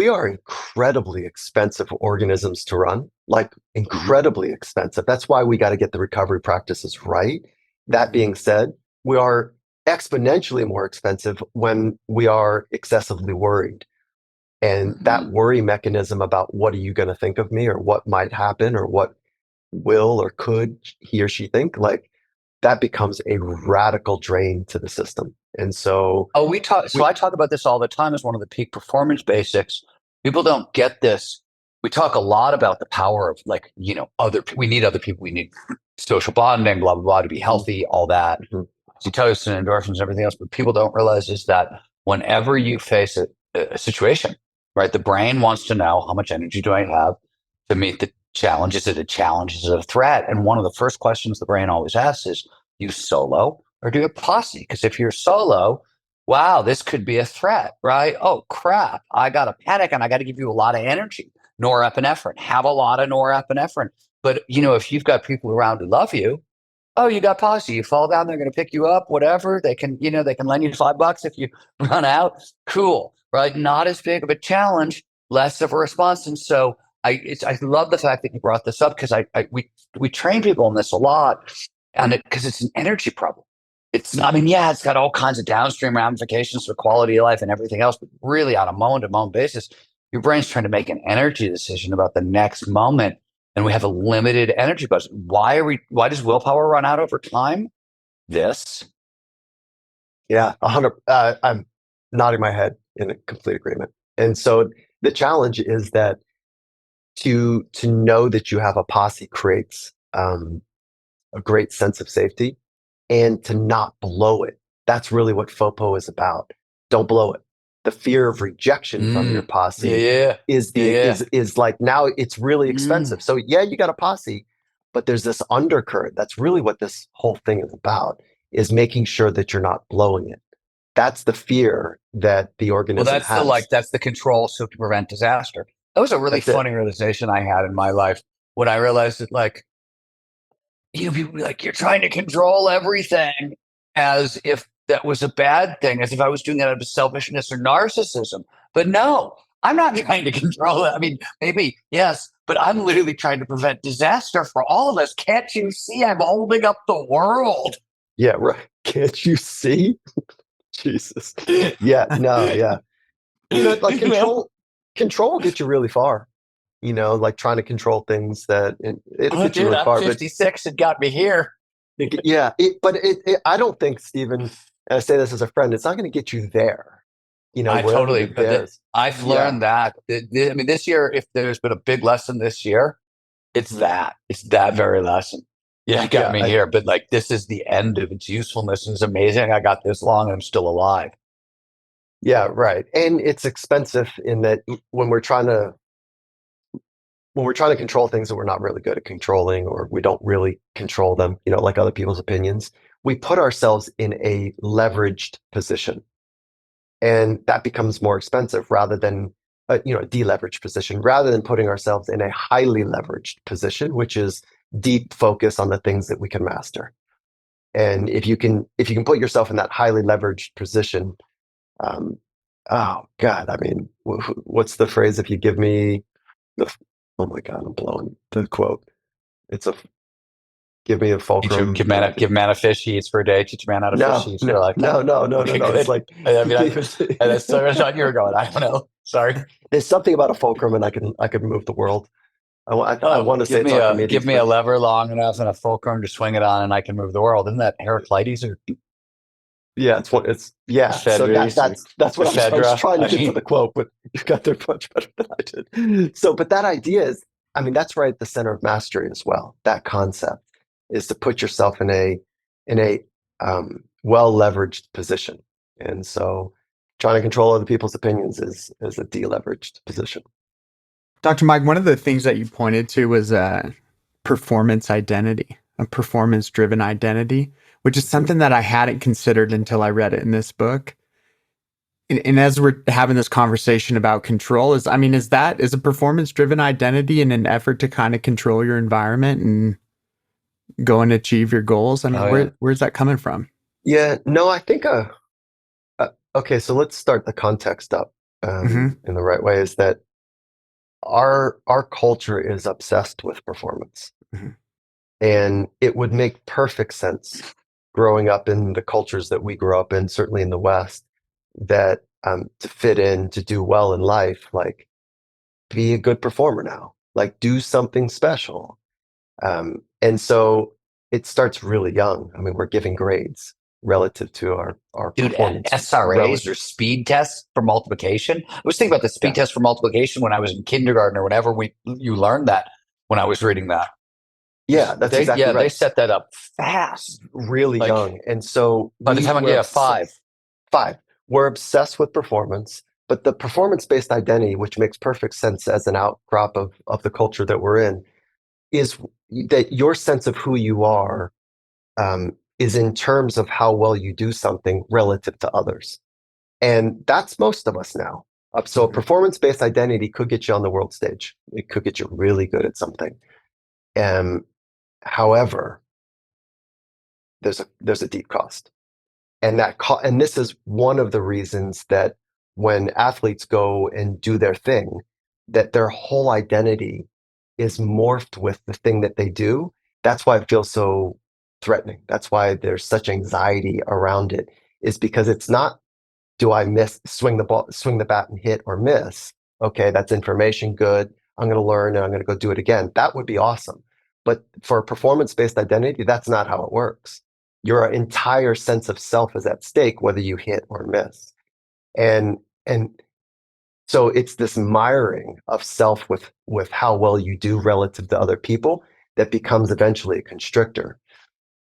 Speaker 5: are incredibly expensive organisms to run, like incredibly expensive. That's why we got to get the recovery practices right. That being said, we are exponentially more expensive when we are excessively worried. And that worry mechanism about what are you going to think of me, or what might happen, or what will or could he or she think, like, that becomes a radical drain to the system. And so
Speaker 4: I talk about this all the time as one of the peak performance basics. People don't get this. We talk a lot about the power of, like, we need other people. We need social bonding, blah, blah, blah, to be healthy, all that. Oxytocin, endorphins, and everything else. But people don't realize is that whenever you face a situation, right, the brain wants to know, how much energy do I have to meet the challenge? Is it a challenge? Is it a threat? And one of the first questions the brain always asks is, do you solo or do you posse? Because if you're solo, wow, this could be a threat, right? Oh, crap, I got to panic and I got to give you a lot of energy. Norepinephrine, have a lot of norepinephrine. But, if you've got people around who love you, oh, you got posse, you fall down, they're going to pick you up, whatever. They can, they can lend you $5 if you run out. Cool, right? Not as big of a challenge, less of a response. And so I love the fact that you brought this up, because we train people on this a lot, and because it's an energy problem. It's not, it's got all kinds of downstream ramifications for quality of life and everything else, but really on a moment-to-moment basis, your brain's trying to make an energy decision about the next moment, and we have a limited energy budget. Why does willpower run out over time?
Speaker 5: Yeah, 100. I'm nodding my head in a complete agreement. And so the challenge is that to know that you have a posse creates a great sense of safety, and to not blow it. That's really what FOPO is about. Don't blow it. The fear of rejection from your posse is like, now it's really expensive. So you got a posse, but there's this undercurrent. That's really what this whole thing is about, is making sure that you're not blowing it. That's the fear that the organism has.
Speaker 4: That's the control to prevent disaster. That was a really funny realization I had in my life when I realized that, people be like, you're trying to control everything, as if that was a bad thing, as if I was doing that out of selfishness or narcissism. But no, I'm not trying to control it. Maybe, yes, but I'm literally trying to prevent disaster for all of us. Can't you see I'm holding up the world?
Speaker 5: Yeah, right. Can't you see? Jesus. Yeah, no, yeah. Like control will get you really far. Like trying to control things that it'll get you really far.
Speaker 4: 56, it got me here.
Speaker 5: But I don't think, Steven, and I say this as a friend, it's not going to get you there.
Speaker 4: I totally, but I've learned that. I mean, this year, if there's been a big lesson this year, it's that very lesson. Yeah, it got me here. But like, this is the end of its usefulness. It's amazing. I got this long and I'm still alive.
Speaker 5: Yeah, right. And it's expensive in that when we're trying to control things that we're not really good at controlling, or we don't really control them, like other people's opinions, we put ourselves in a leveraged position. And that becomes more expensive rather than a deleveraged position, rather than putting ourselves in a highly leveraged position, which is deep focus on the things that we can master. And if you can put yourself in that highly leveraged position, oh God, I mean, what's the phrase? If you give me oh my God, I'm blowing the quote. It's give me a fulcrum.
Speaker 4: Give man a fish, he eats for a day. Teach a man how to fish, he eats for a lifetime.
Speaker 5: No. It's like,
Speaker 4: I mean, that's so much on you were going. I don't know. Sorry.
Speaker 5: There's something about a fulcrum, and I could move the world. I want to say
Speaker 4: give me a lever long enough and a fulcrum to swing it on, and I can move the world. Isn't that Heraclides or?
Speaker 5: Yeah, yeah. So that's what I was trying to get to the quote, but you got there much better than I did. So, but that idea is, I mean, that's right at the center of mastery as well. That concept is to put yourself in a well leveraged position, and so trying to control other people's opinions is a deleveraged position.
Speaker 3: Dr. Mike, one of the things that you pointed to was performance identity, a performance-driven identity, which is something that I hadn't considered until I read it in this book. And as we're having this conversation about control, is a performance-driven identity in an effort to kind of control your environment and go and achieve your goals? I mean, where's that coming from?
Speaker 5: Yeah, no, I think, okay, so let's start the context up in the right way, is that our culture is obsessed with performance. And it would make perfect sense growing up in the cultures that we grew up in, certainly in the West, that to fit in, to do well in life, like be a good performer now, like do something special. And so it starts really young. I mean, we're giving grades relative to our performance.
Speaker 4: SRAs or speed tests for multiplication. I was thinking about the speed test for multiplication when I was in kindergarten or whenever you learned that when I was reading that.
Speaker 5: Yeah, that's exactly right.
Speaker 4: They set that up fast,
Speaker 5: really young. And so
Speaker 4: by the time I get five,
Speaker 5: we're obsessed with performance, but the performance-based identity, which makes perfect sense as an outcrop of the culture that we're in, is that your sense of who you are is in terms of how well you do something relative to others. And that's most of us now. So a performance-based identity could get you on the world stage. It could get you really good at something. However, there's a deep cost. And and this is one of the reasons that when athletes go and do their thing, that their whole identity is morphed with the thing that they do. That's why it feels so threatening. That's why there's such anxiety around it, is because it's not, do I swing the bat and hit or miss? Okay, that's information, good. I'm going to learn and I'm going to go do it again. That would be awesome. But for a performance-based identity, that's not how it works. Your entire sense of self is at stake, whether you hit or miss. And so it's this miring of self with how well you do relative to other people that becomes eventually a constrictor.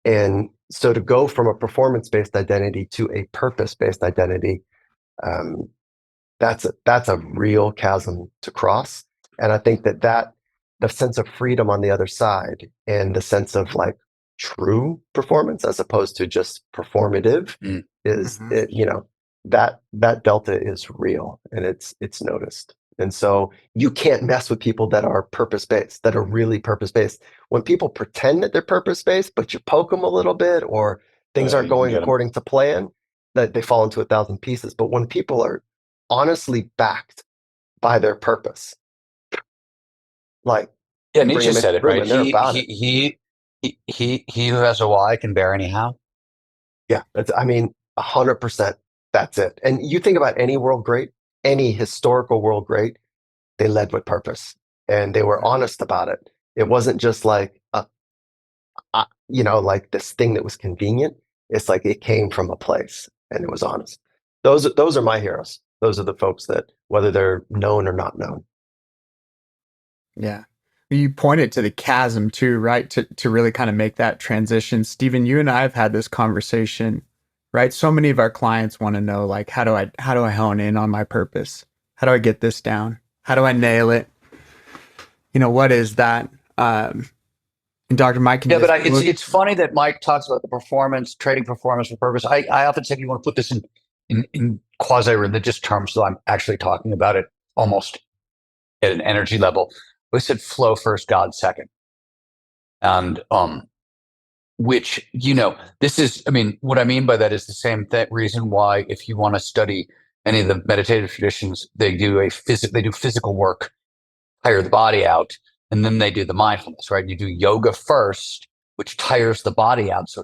Speaker 5: And so to go from a performance-based identity to a purpose-based identity, that's a real chasm to cross. And I think that the sense of freedom on the other side and the sense of like true performance as opposed to just performative is that delta is real and it's noticed. And so you can't mess with people that are purpose-based, that are really purpose-based. When people pretend that they're purpose-based, but you poke them a little bit or things aren't going according to plan, that they fall into 1,000 pieces. But when people are honestly backed by their purpose, like,
Speaker 4: Nietzsche said it, right? He who has a why can bear any how.
Speaker 5: Yeah. I mean, 100%. That's it. And you think about any world great, any historical world great, they led with purpose and they were honest about it. It wasn't just like, like this thing that was convenient. It's like it came from a place and it was honest. Those are my heroes. Those are the folks that, whether they're known or not known.
Speaker 3: Yeah. You pointed to the chasm too, right? To really kind of make that transition. Steven, you and I have had this conversation, right? So many of our clients want to know, like, how do I hone in on my purpose? How do I get this down? How do I nail it? What is that? And Dr. Mike,
Speaker 4: but it's funny that Mike talks about the trading performance for purpose. I often say, if you want to put this in quasi-religious terms, so I'm actually talking about it almost at an energy level. We said flow first, God second. And which, this is, what I mean by that is the same reason why, if you want to study any of the meditative traditions, they do physical work, tire the body out, and then they do the mindfulness, right? You do yoga first, which tires the body out. So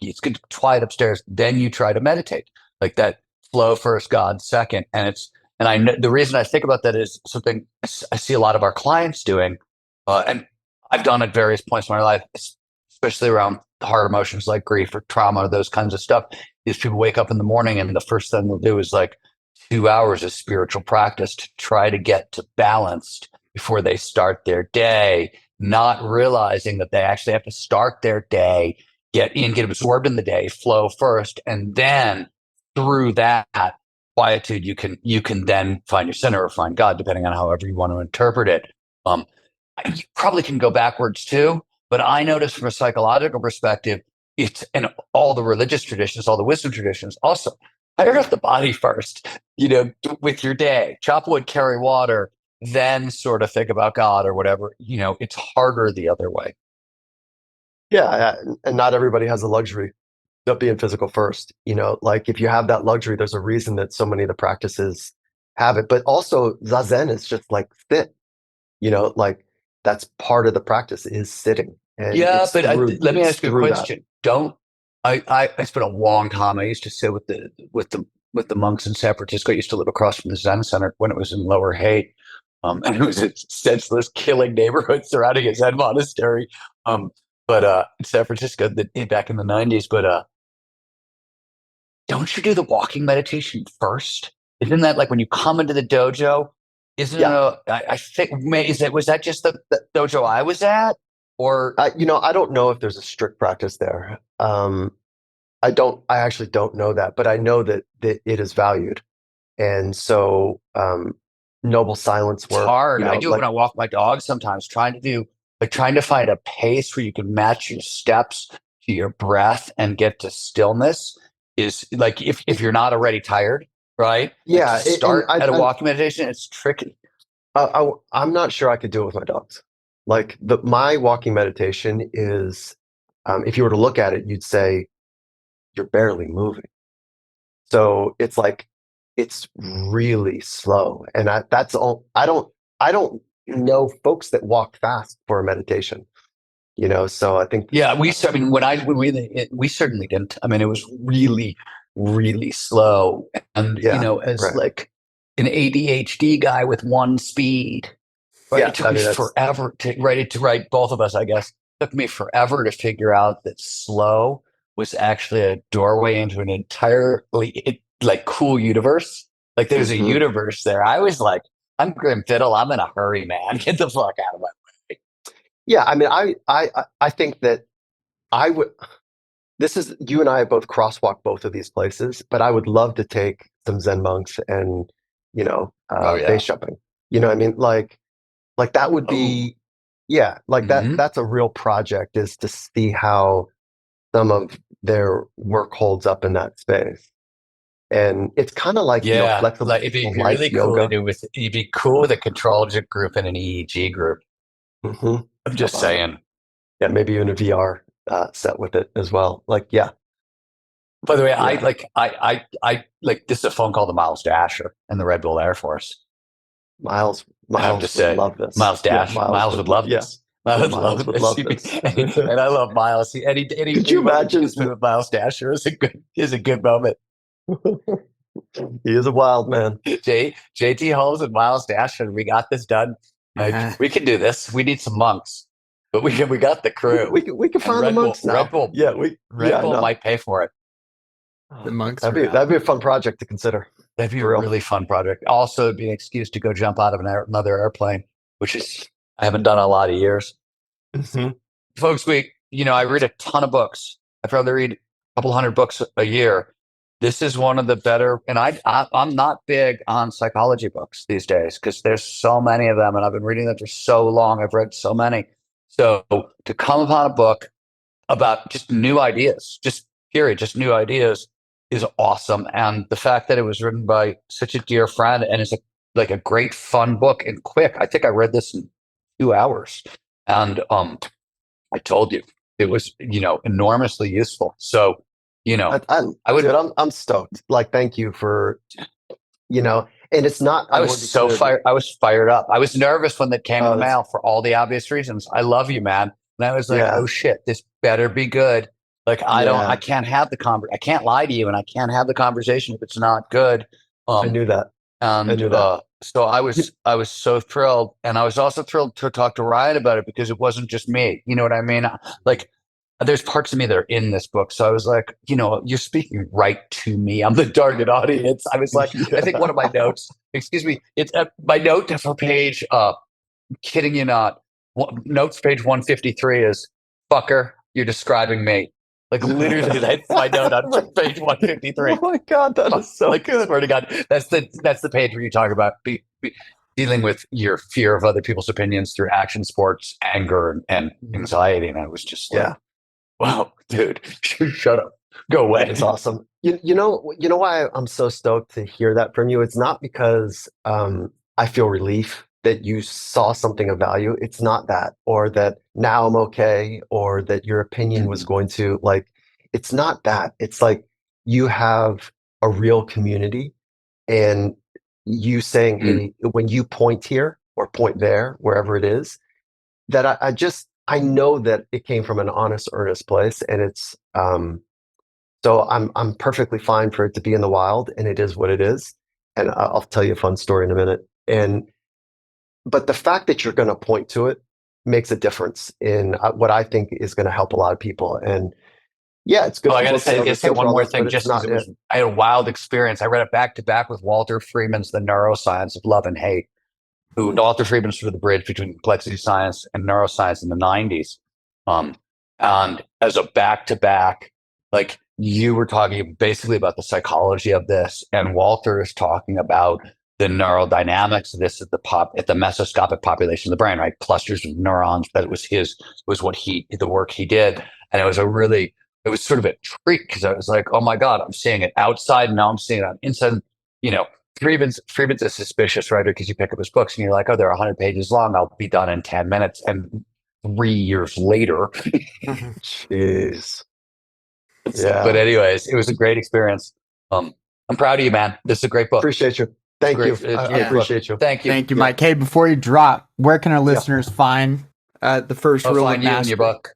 Speaker 4: it's good to quiet upstairs. Then you try to meditate, like that flow first, God second. And I know the reason I think about that is something I see a lot of our clients doing, and I've done at various points in my life, especially around hard emotions like grief or trauma, those kinds of stuff. Is people wake up in the morning and the first thing they'll do is like 2 hours of spiritual practice to try to get to balanced before they start their day, not realizing that they actually have to start their day, get absorbed in the day, flow first, and then through that quietude, you can then find your center or find God, depending on however you want to interpret it. You probably can go backwards too, but I notice from a psychological perspective, it's in all the religious traditions, all the wisdom traditions, also fire up the body first, with your day, chop wood, carry water, then sort of think about God or whatever. It's harder the other way.
Speaker 5: Yeah. And not everybody has the luxury of being physical first. Like if you have that luxury, there's a reason that so many of the practices have it. But also Zazen is just like sit, like that's part of the practice is sitting. And
Speaker 4: but let me ask you a question. I spent a long time. I used to sit with the monks in San Francisco. I used to live across from the Zen Center when it was in Lower Haight. And it was a senseless killing neighborhood surrounding a Zen monastery. But in San Francisco back in the 90s. But don't you do the walking meditation first? Isn't that like when you come into the dojo? I think was that just the dojo I was at? Or
Speaker 5: I don't know if there's a strict practice there. I actually don't know that, but I know that it is valued. And so noble silence work.
Speaker 4: It's hard. I do it when I walk my dog sometimes, trying to find a pace where you can match your steps to your breath and get to stillness is like if you're not already tired, right?
Speaker 5: Yeah.
Speaker 4: Like start at a walking meditation, it's tricky.
Speaker 5: I'm not sure I could do it with my dogs. Like my walking meditation is, if you were to look at it, you'd say you're barely moving. So it's like, it's really slow. And that's all. I don't know folks that walk fast for a meditation, so I think.
Speaker 4: Yeah. We certainly didn't. It was really, really slow. And, as like an ADHD guy with one speed, right? It took me forever to write both of us, I guess. It took me forever to figure out that slow was actually a doorway into an entirely cool universe. Like there's a universe there. I was like, I'm Grim Fiddle. I'm in a hurry, man. Get the fuck out of my way.
Speaker 5: Yeah. I think that I would, this is, you and I both crosswalk both of these places, but I would love to take some Zen monks and, base jumping, like that would be, that's a real project, is to see how some of their work holds up in that space. And it's kind of like, flexible.
Speaker 4: Like it'd be really cool to do it'd be cool with a control group and an EEG group.
Speaker 5: Mm-hmm.
Speaker 4: I'm just saying.
Speaker 5: Yeah, maybe even a VR set with it as well. Like, yeah.
Speaker 4: By the way, I this is a phone call to Miles Dasher and the Red Bull Air Force.
Speaker 5: Miles would love this.
Speaker 4: Miles Dasher. Miles would love this. I would
Speaker 5: Miles
Speaker 4: love
Speaker 5: would
Speaker 4: this.
Speaker 5: love
Speaker 4: He'd be-
Speaker 5: this.
Speaker 4: and I love Miles.
Speaker 5: Could you imagine?
Speaker 4: With Miles Dasher is a good moment.
Speaker 5: He is a wild man.
Speaker 4: JT Holmes and Miles Dasher. We got this done. We can do this. We need some monks, but we got the crew.
Speaker 5: We can find the monks now.
Speaker 4: Red Bull,
Speaker 5: yeah,
Speaker 4: Red Bull might pay for it.
Speaker 3: The monks.
Speaker 5: That'd be a fun project to consider.
Speaker 4: That'd be a really fun project. Also, it'd be an excuse to go jump out of another airplane, which is I haven't done in a lot of years.
Speaker 5: Mm-hmm.
Speaker 4: Folks, I read a ton of books. I probably read a couple hundred books a year. This is one of the better, and I'm not big on psychology books these days because there's so many of them, and I've been reading them for so long. I've read so many. So to come upon a book about just new ideas, just new ideas, is awesome. And the fact that it was written by such a dear friend and is a great fun book and quick. I think I read this in 2 hours, and I told you it was enormously useful. So.
Speaker 5: I would. Dude, I'm stoked. Like, thank you for, and it's not.
Speaker 4: I was so fired. I was fired up. I was nervous when that came in the mail for all the obvious reasons. I love you, man. And I was like, oh shit, this better be good. Like, I can't have I can't lie to you, and I can't have the conversation if it's not good.
Speaker 5: I knew that.
Speaker 4: And I knew that. So I was so thrilled, and I was also thrilled to talk to Ryan about it because it wasn't just me. You know what I mean? Like. There's parts of me that are in this book. So I was like, you're speaking right to me. I'm the target audience. I was like, I think one of my notes, excuse me, it's my note for page, kidding you not, notes page 153 is, fucker, you're describing me. Like literally that's my note on page 153.
Speaker 5: Oh my God, that is so good.
Speaker 4: I swear to God, that's the page where you talk about dealing with your fear of other people's opinions through action sports, anger, and anxiety. And I was just like, wow, dude, shut up. Go away.
Speaker 5: It's awesome. You know why I'm so stoked to hear that from you? It's not because I feel relief that you saw something of value. It's not that, or that now I'm okay, or that your opinion was going to it's not that. It's like you have a real community, and you saying, hey, when you point here or point there, wherever it is, that I know that it came from an honest, earnest place, and it's so I'm perfectly fine for it to be in the wild, and it is what it is. And I'll tell you a fun story in a minute. But the fact that you're going to point to it makes a difference in what I think is going to help a lot of people. And yeah, it's good.
Speaker 4: I got to say one more thing. I had a wild experience. I read it back to back with Walter Freeman's The Neuroscience of Love and Hate. Walter Freeman sort of the bridge between complexity science and neuroscience in the 90s. And as a back-to-back, like you were talking basically about the psychology of this, and Walter is talking about the neurodynamics of this at the mesoscopic population of the brain, right? Clusters of neurons. But it was the work he did. And it was sort of a treat because I was like, oh my God, I'm seeing it outside. Now I'm seeing it on inside, Freeman's a suspicious writer because you pick up his books and you're like, oh, they're 100 pages long. I'll be done in 10 minutes. And 3 years later.
Speaker 5: Jeez.
Speaker 4: Yeah. But anyways, it was a great experience. I'm proud of you, man. This is a great book.
Speaker 5: Appreciate you. Thank you. I appreciate you.
Speaker 4: Thank you.
Speaker 3: Thank you, Mike. Hey, before you drop, where can our listeners find the first rule of
Speaker 4: find you in
Speaker 3: mastery?
Speaker 4: your book?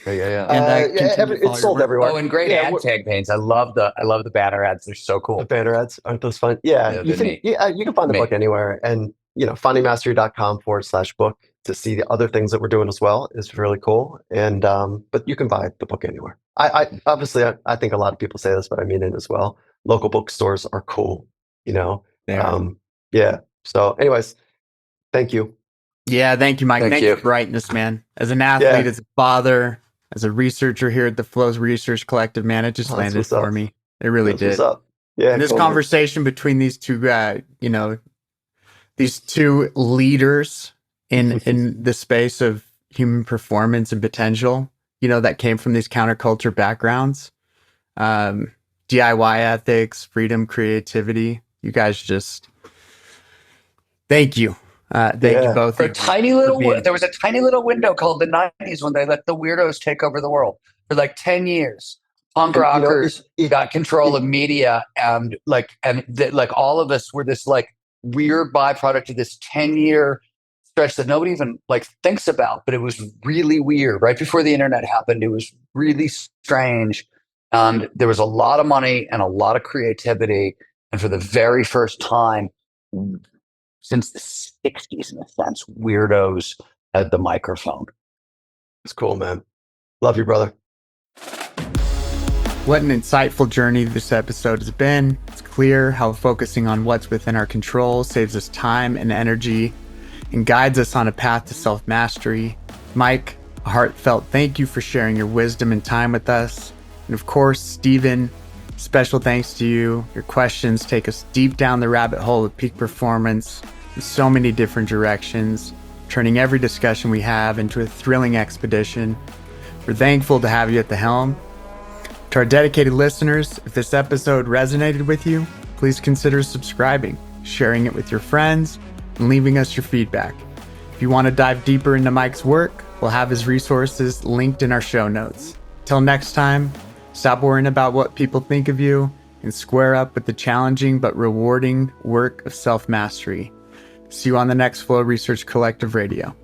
Speaker 4: Yeah.
Speaker 3: And
Speaker 5: it's sold everywhere.
Speaker 4: Oh, and great ad campaigns. I love the banner ads. They're so cool.
Speaker 5: The banner ads, aren't those fun? Yeah, you can find the book anywhere, and findingmastery.com/book to see the other things that we're doing as well is really cool. And but you can buy the book anywhere. I obviously think a lot of people say this, but I mean it as well. Local bookstores are cool. Yeah. So, anyways, thank you.
Speaker 3: Yeah, thank you, Mike. Thank you for writing this, man. As an athlete, as a father, as a researcher here at the Flows Research Collective, man, it just landed for me. It really did.
Speaker 5: What's up? Yeah.
Speaker 3: And this conversation between these two these two leaders in the space of human performance and potential, that came from these counterculture backgrounds, DIY ethics, freedom, creativity. You guys just, thank you. Thank you both.
Speaker 4: There was a tiny little window called the 90s when they let the weirdos take over the world for like 10 years. Punk rockers got control of media, and all of us were this like weird byproduct of this 10-year stretch that nobody even like thinks about, but it was really weird. Right before the internet happened, it was really strange. And there was a lot of money and a lot of creativity. And for the very first time since the 60s, in a sense, weirdos had the microphone.
Speaker 5: It's cool, man. Love you, brother.
Speaker 3: What an insightful journey this episode has been. It's clear how focusing on what's within our control saves us time and energy and guides us on a path to self-mastery. Mike, a heartfelt thank you for sharing your wisdom and time with us. And of course, Steven, special thanks to you. Your questions take us deep down the rabbit hole of peak performance in so many different directions, turning every discussion we have into a thrilling expedition. We're thankful to have you at the helm. To our dedicated listeners, if this episode resonated with you, please consider subscribing, sharing it with your friends, and leaving us your feedback. If you want to dive deeper into Mike's work, we'll have his resources linked in our show notes. Till next time, stop worrying about what people think of you and square up with the challenging but rewarding work of self-mastery. See you on the next Flow Research Collective Radio.